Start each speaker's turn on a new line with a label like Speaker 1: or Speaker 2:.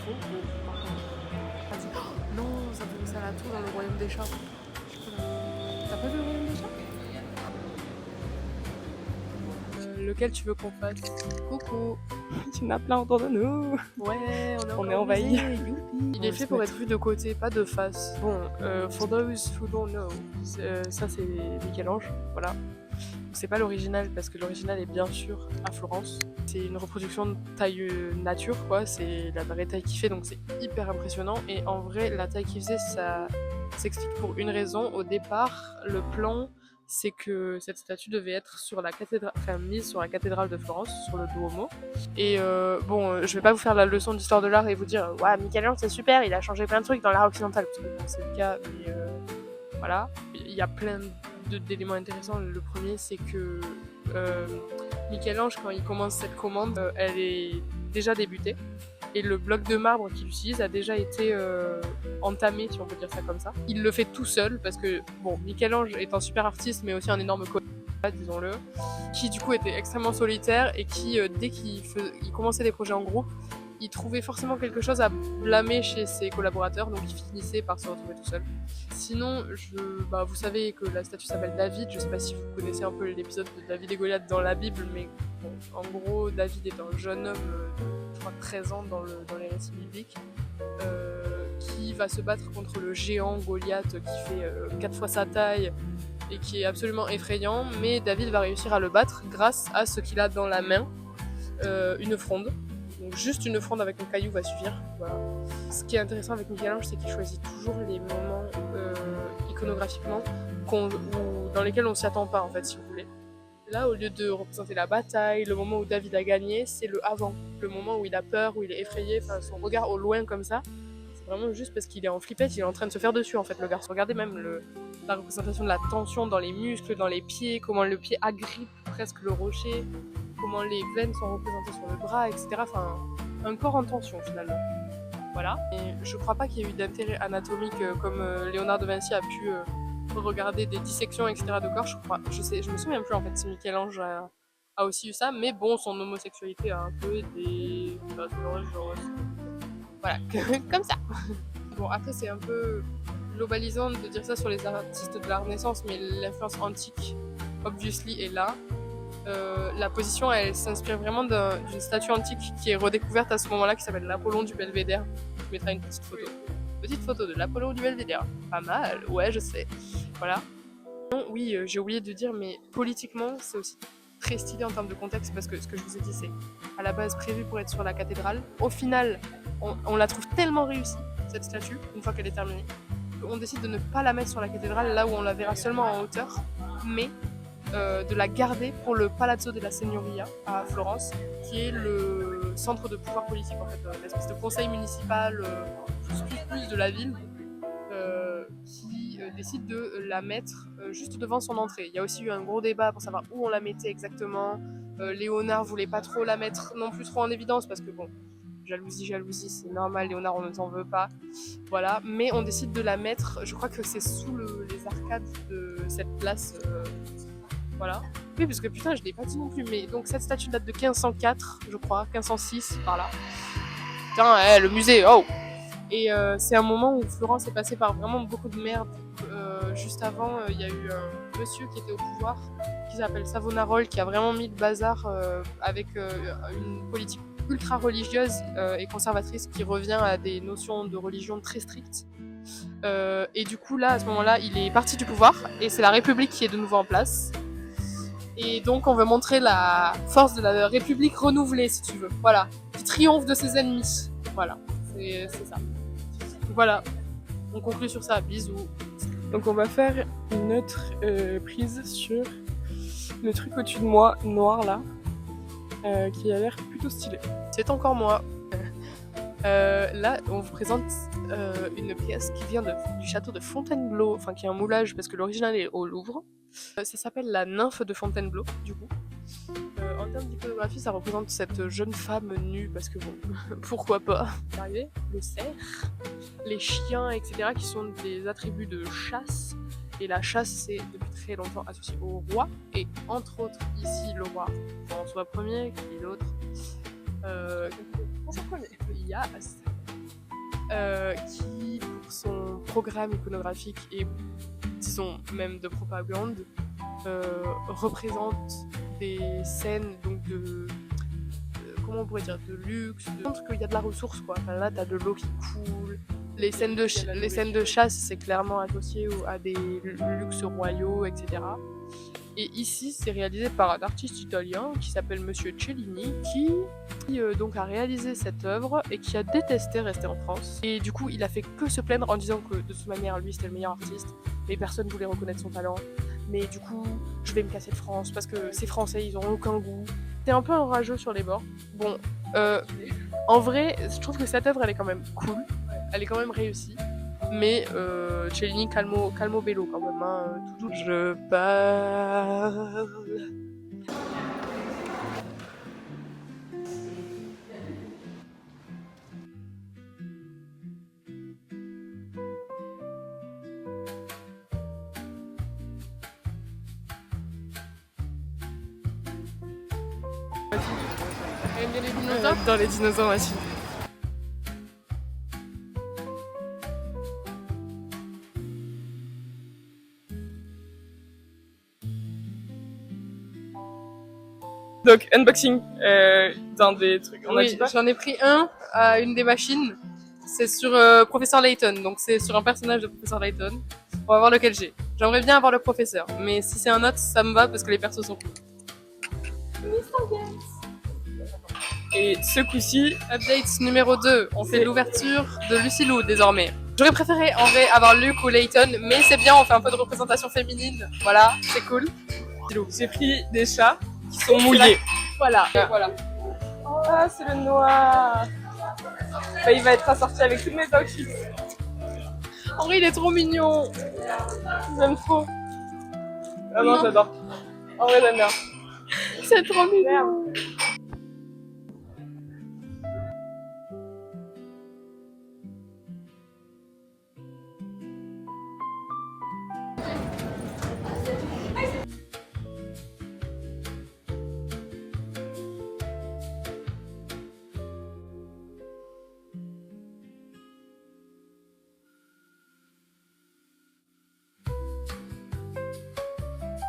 Speaker 1: trop beau, par contre. Vas-y. Oh, non, ça fait penser à la tour dans le royaume des chats. Je sais pas, t'as pas vu le royaume des chats? Lequel tu veux qu'on fasse? Coucou.
Speaker 2: Il y en a plein autour de nous.
Speaker 1: Ouais,
Speaker 2: On est envahis.
Speaker 1: Il est fait pour être vu de côté, pas de face. Bon, for those who don't know, ça c'est Michel-Ange, voilà. C'est pas l'original parce que l'original est bien sûr à Florence. C'est une reproduction de taille nature, quoi. C'est la vraie taille qu'il fait, donc c'est hyper impressionnant. Et en vrai, la taille qu'il faisait, ça s'explique pour une raison. Au départ, le plan, c'est que cette statue devait être sur la cathédrale, enfin mise sur la cathédrale de Florence, sur le Duomo. Et je vais pas vous faire la leçon d'histoire de l'art et vous dire ouais, Michel-Ange c'est super, il a changé plein de trucs dans l'art occidental, parce que bon, c'est le cas, mais voilà. Il y a plein d'éléments intéressants. Le premier, c'est que Michel-Ange, quand il commence cette commande, elle est déjà débutée. Et le bloc de marbre qu'il utilise a déjà été entamé, si on peut dire ça comme ça. Il le fait tout seul, parce que, bon, Michel-Ange est un super artiste, mais aussi un énorme disons-le, qui du coup était extrêmement solitaire et qui, dès qu'il commençait des projets en groupe, il trouvait forcément quelque chose à blâmer chez ses collaborateurs, donc il finissait par se retrouver tout seul. Sinon, vous savez que la statue s'appelle David, je sais pas si vous connaissez un peu l'épisode de David et Goliath dans la Bible, mais bon, en gros, David est un jeune homme, je crois 13 ans dans les récits bibliques, qui va se battre contre le géant Goliath qui fait 4 fois sa taille, et qui est absolument effrayant, mais David va réussir à le battre grâce à ce qu'il a dans la main, une fronde. Donc juste une fronde avec un caillou va suffire. Voilà. Ce qui est intéressant avec Michel-Ange, c'est qu'il choisit toujours les moments iconographiquement dans lesquels on s'y attend pas, en fait, si vous voulez. Là, au lieu de représenter la bataille, le moment où David a gagné, c'est le avant, le moment où il a peur, où il est effrayé, enfin son regard au loin comme ça. C'est vraiment juste parce qu'il est en flippette, il est en train de se faire dessus en fait, le garçon. Regardez même la représentation de la tension dans les muscles, dans les pieds, comment le pied agrippe presque le rocher, comment les veines sont représentées sur le bras, etc. Enfin, un corps en tension finalement. Voilà. Et je crois pas qu'il y ait eu d'intérêt anatomique comme Léonard de Vinci a pu regarder des dissections, etc. de corps. Je me souviens plus en fait si Michel-Ange a aussi eu ça, mais bon, son homosexualité a un peu aidé. Voilà, comme ça. Bon, après, c'est un peu globalisant de dire ça sur les artistes de la Renaissance, mais l'influence antique, obviously, est là. La position, elle s'inspire vraiment d'une statue antique qui est redécouverte à ce moment-là, qui s'appelle l'Apollon du Belvédère. Je mettrai une petite photo. Petite photo de l'Apollon du Belvédère. Pas mal, ouais, je sais. Voilà. Oui, j'ai oublié de dire, mais politiquement, c'est aussi très stylé en termes de contexte, parce que ce que je vous ai dit, c'est à la base prévu pour être sur la cathédrale. Au final, on la trouve tellement réussie, cette statue, une fois qu'elle est terminée, qu'on décide de ne pas la mettre sur la cathédrale, là où on la verra seulement en hauteur, mais de la garder pour le Palazzo della Signoria à Florence, qui est le centre de pouvoir politique, en fait, l'espèce de conseil municipal plus de la ville, qui décide de la mettre juste devant son entrée. Il y a aussi eu un gros débat pour savoir où on la mettait exactement. Léonard voulait pas trop la mettre non plus trop en évidence, parce que bon, jalousie, c'est normal, Léonard, on ne t'en veut pas. Voilà, mais on décide de la mettre, je crois que c'est sous les arcades de cette place. Voilà. Oui, parce que putain, je l'ai pas dit non plus, mais donc cette statue date de 1504, je crois, 1506, par là. Putain, le musée, oh! Et c'est un moment où Florence est passée par vraiment beaucoup de merde. Juste avant, il y a eu un monsieur qui était au pouvoir, qui s'appelle Savonarola, qui a vraiment mis le bazar avec une politique ultra religieuse et conservatrice qui revient à des notions de religion très strictes. Et du coup, là, à ce moment-là, il est parti du pouvoir et c'est la République qui est de nouveau en place. Et donc, on veut montrer la force de la République renouvelée, si tu veux. Voilà. Qui triomphe de ses ennemis. Voilà. C'est ça. Voilà. On conclut sur ça. Bisous.
Speaker 2: Donc on va faire une autre prise sur le truc au-dessus de moi, noir là, qui a l'air plutôt stylé.
Speaker 1: C'est encore moi. Là, on vous présente une pièce qui vient du château de Fontainebleau, enfin qui est un moulage parce que l'original est au Louvre. Ça s'appelle la nymphe de Fontainebleau, du coup. En termes d'iconographie, ça représente cette jeune femme nue, parce que bon, pourquoi pas. Le cerf, les chiens, etc., qui sont des attributs de chasse. Et la chasse, c'est depuis très longtemps associé au roi. Et entre autres, ici, le roi François Ier, qui est l'autre. François Ier, Yas. qui, pour son programme iconographique et disons même de propagande, représente des scènes donc de comment on pourrait dire, de luxe, de montre qu'il y a de la ressource quoi. Enfin, là t'as de l'eau qui coule. Les scènes de chasse c'est clairement associé à des luxes royaux, etc. Et ici, c'est réalisé par un artiste italien qui s'appelle Monsieur Cellini, qui donc a réalisé cette œuvre et qui a détesté rester en France. Et du coup, il a fait que se plaindre en disant que de toute manière, lui, c'était le meilleur artiste, mais personne voulait reconnaître son talent. Mais du coup, je vais me casser de France parce que ces Français, ils ont aucun goût. C'est un peu enrageux sur les bords. Bon, en vrai, je trouve que cette œuvre, elle est quand même cool. Elle est quand même réussie. Mais Cellini, calmo bello quand même, hein, tout je parle. T'aimes bien les dinosaures? Dans les dinosaures, aussi.
Speaker 2: Donc, unboxing dans des trucs.
Speaker 1: Oui, j'en ai pris un à une des machines. C'est sur Professeur Layton, donc c'est sur un personnage de Professeur Layton. On va voir lequel j'ai. J'aimerais bien avoir le professeur, mais si c'est un autre, ça me va parce que les persos sont cool.
Speaker 2: Et ce coup-ci,
Speaker 1: update numéro 2, on fait l'ouverture de Lucy Lou désormais. J'aurais préféré en vrai avoir Luke ou Layton, mais c'est bien, on fait un peu de représentation féminine. Voilà, c'est cool.
Speaker 2: j'ai pris des chats qui sont mouillés.
Speaker 1: Voilà. Voilà.
Speaker 2: Ah, c'est le noir. Bah, il va être assorti avec tous mes outfits.
Speaker 1: En vrai, il est trop mignon.
Speaker 2: J'aime trop. Ah non, j'adore. En vrai, j'aime bien.
Speaker 1: C'est trop mignon.